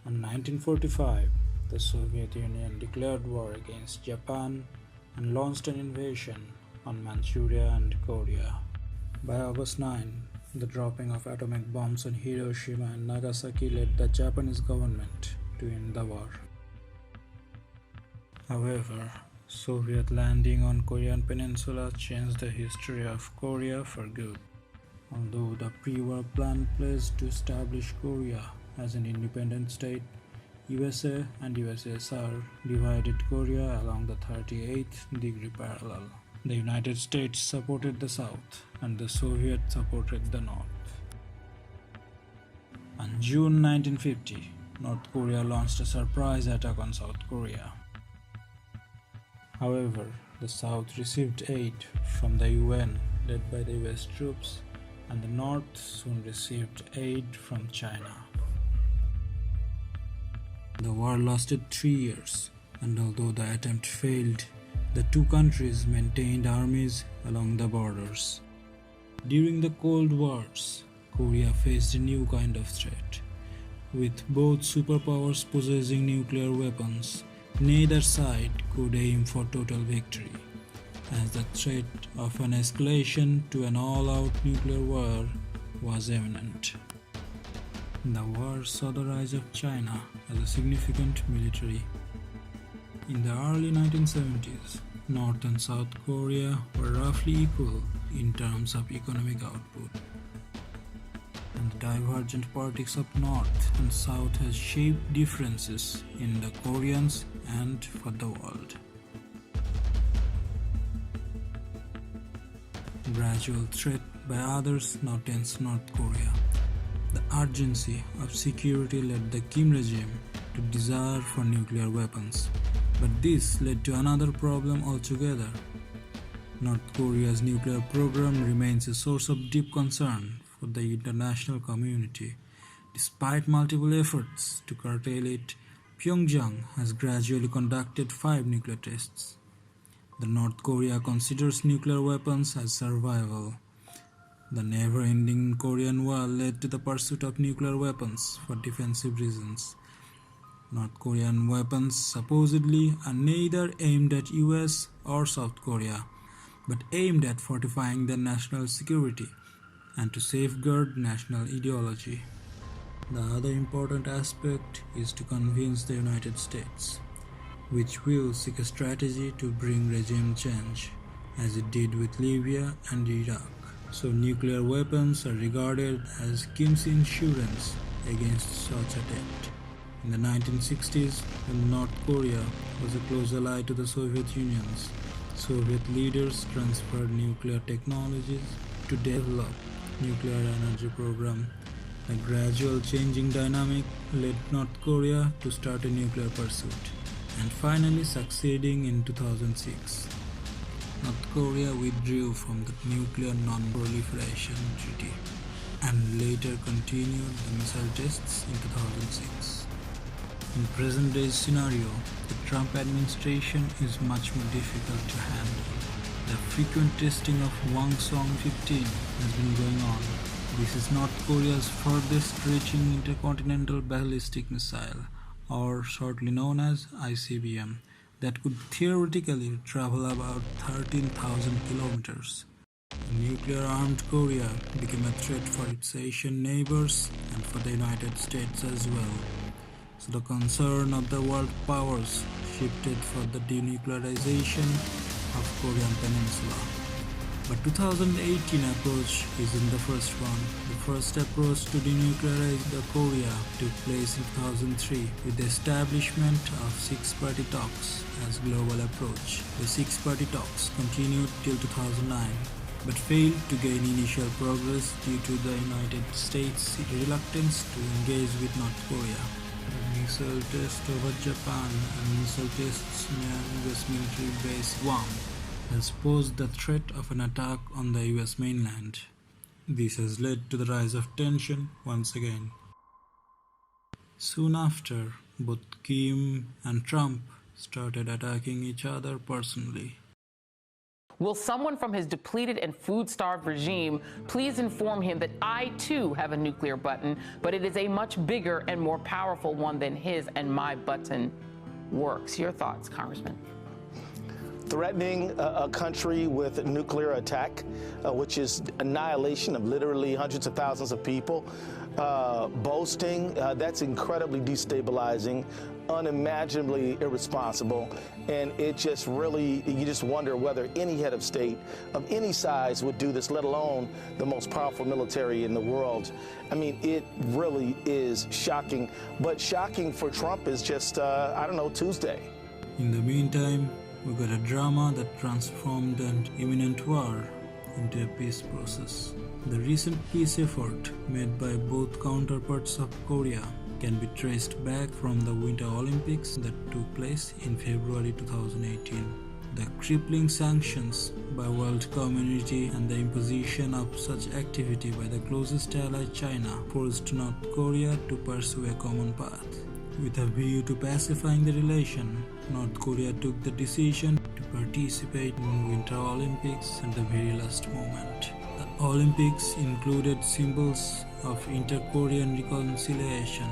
In 1945, the Soviet Union declared war against Japan and launched an invasion on Manchuria and Korea. By August 9, the dropping of atomic bombs on Hiroshima and Nagasaki led the Japanese government to end the war. However, Soviet landing on Korean peninsula changed the history of Korea for good. Although the pre-war plan pledged to establish Korea as an independent state, USA and USSR divided Korea along the 38th degree parallel. The United States supported the South and the Soviets supported the North. On June 1950, North Korea launched a surprise attack on South Korea. However, the South received aid from the UN led by the US troops, and the North soon received aid from China. The war lasted 3 years, and although the attempt failed, the two countries maintained armies along the borders. During the Cold Wars, Korea faced a new kind of threat. With both superpowers possessing nuclear weapons, neither side could aim for total victory, as the threat of an escalation to an all-out nuclear war was imminent. The war saw the rise of China as a significant military. In the early 1970s, North and South Korea were roughly equal in terms of economic output. And the divergent politics of North and South has shaped differences in the Koreans and for the world. Gradual threat by others now tensed North Korea. The urgency of security led the Kim regime to desire for nuclear weapons. But this led to another problem altogether. North Korea's nuclear program remains a source of deep concern for the international community. Despite multiple efforts to curtail it, Pyongyang has gradually conducted 5 nuclear tests. The North Korea considers nuclear weapons as survival. The never-ending Korean War led to the pursuit of nuclear weapons for defensive reasons. North Korean weapons supposedly are neither aimed at US or South Korea, but aimed at fortifying their national security and to safeguard national ideology. The other important aspect is to convince the United States, which will seek a strategy to bring regime change, as it did with Libya and Iraq. So nuclear weapons are regarded as Kim's insurance against such attempt. In the 1960s, when North Korea was a close ally to the Soviet Union, Soviet leaders transferred nuclear technologies to develop nuclear energy program. A gradual changing dynamic led North Korea to start a nuclear pursuit, and finally succeeding in 2006. North Korea withdrew from the Nuclear Non-Proliferation Treaty and later continued the missile tests in 2006. In present-day scenario, the Trump administration is much more difficult to handle. The frequent testing of Hwasong 15 has been going on. This is North Korea's furthest reaching intercontinental ballistic missile, or shortly known as ICBM, that could theoretically travel about 13,000 kilometers. Nuclear-armed Korea became a threat for its Asian neighbors and for the United States as well. So the concern of the world powers shifted for the denuclearization of Korean Peninsula. But 2018 approach isn't the first one. The first approach to denuclearize the Korea took place in 2003 with the establishment of six-party talks as global approach. The six-party talks continued till 2009 but failed to gain initial progress due to the United States' reluctance to engage with North Korea. The missile test over Japan and missile tests near US military base Guam has posed the threat of an attack on the US mainland. This has led to the rise of tension once again. Soon after, both Kim and Trump started attacking each other personally. Will someone from his depleted and food-starved regime please inform him that I, too, have a nuclear button, but it is a much bigger and more powerful one than his, and my button works. Your thoughts, Congressman? Threatening a country with a nuclear attack, which is annihilation of literally hundreds of thousands of people, boasting, that's incredibly destabilizing, unimaginably irresponsible, and it just really, you just wonder whether any head of state of any size would do this, let alone the most powerful military in the world. I mean, it really is shocking, but shocking for Trump is just, I don't know, Tuesday. In the meantime, we got a drama that transformed an imminent war into a peace process. The recent peace effort made by both counterparts of Korea can be traced back from the Winter Olympics that took place in February 2018. The crippling sanctions by world community and the imposition of such activity by the closest ally China forced North Korea to pursue a common path. With a view to pacifying the relation, North Korea took the decision to participate in Winter Olympics at the very last moment. The Olympics included symbols of inter-Korean reconciliation,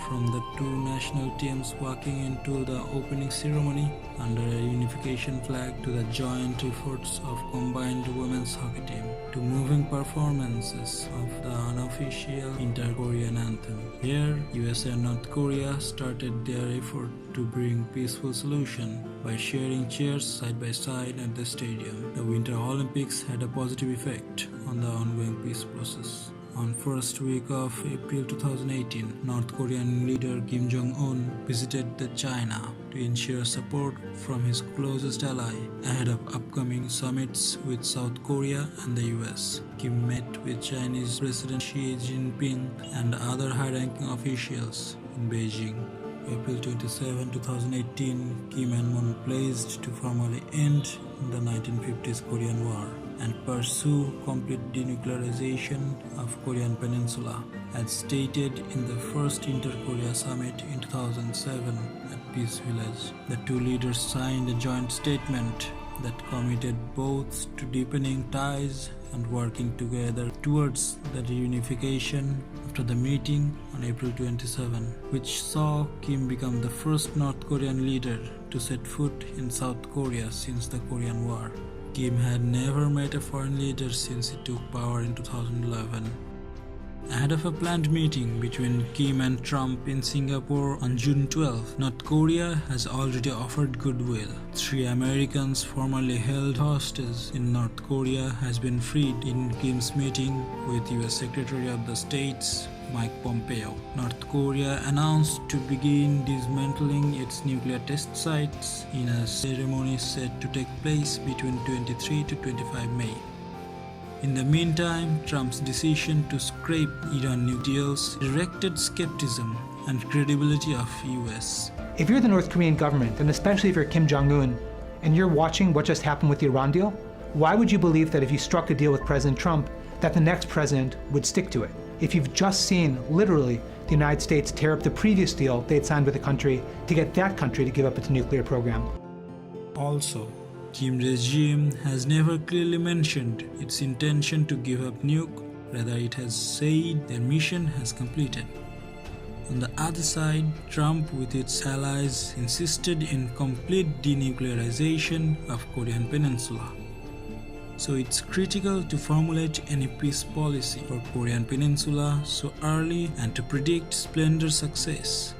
from the two national teams walking into the opening ceremony under a unification flag to the joint efforts of combined women's hockey team, to moving performances of the unofficial inter-Korean anthem. Here, USA and North Korea started their effort to bring peaceful solution by sharing chairs side by side at the stadium. The Winter Olympics had a positive effect on the ongoing peace process. On first week of April 2018, North Korean leader Kim Jong-un visited China to ensure support from his closest ally ahead of upcoming summits with South Korea and the US. Kim met with Chinese President Xi Jinping and other high-ranking officials in Beijing. April 27, 2018, Kim and Moon pledged to formally end the 1950s Korean War and pursue complete denuclearization of Korean Peninsula, as stated in the first Inter-Korea Summit in 2007 at Peace Village. The two leaders signed a joint statement that committed both to deepening ties and working together towards the reunification after the meeting on April 27, which saw Kim become the first North Korean leader to set foot in South Korea since the Korean War. Kim had never met a foreign leader since he took power in 2011. Ahead of a planned meeting between Kim and Trump in Singapore on June 12, North Korea has already offered goodwill. 3 Americans formerly held hostage in North Korea has been freed in Kim's meeting with US Secretary of the States Mike Pompeo. North Korea announced to begin dismantling its nuclear test sites in a ceremony set to take place between 23 to 25 May. In the meantime, Trump's decision to scrape Iran nuclear deals directed skepticism and credibility of US. If you're the North Korean government, and especially if you're Kim Jong-un, and you're watching what just happened with the Iran deal, why would you believe that if you struck a deal with President Trump, that the next president would stick to it? If you've just seen, literally, the United States tear up the previous deal they'd signed with the country to get that country to give up its nuclear program. Also, Kim regime has never clearly mentioned its intention to give up nuke, rather it has said their mission has completed. On the other side, Trump with its allies insisted in complete denuclearization of Korean Peninsula. So it's critical to formulate any peace policy for Korean Peninsula so early and to predict splendid success.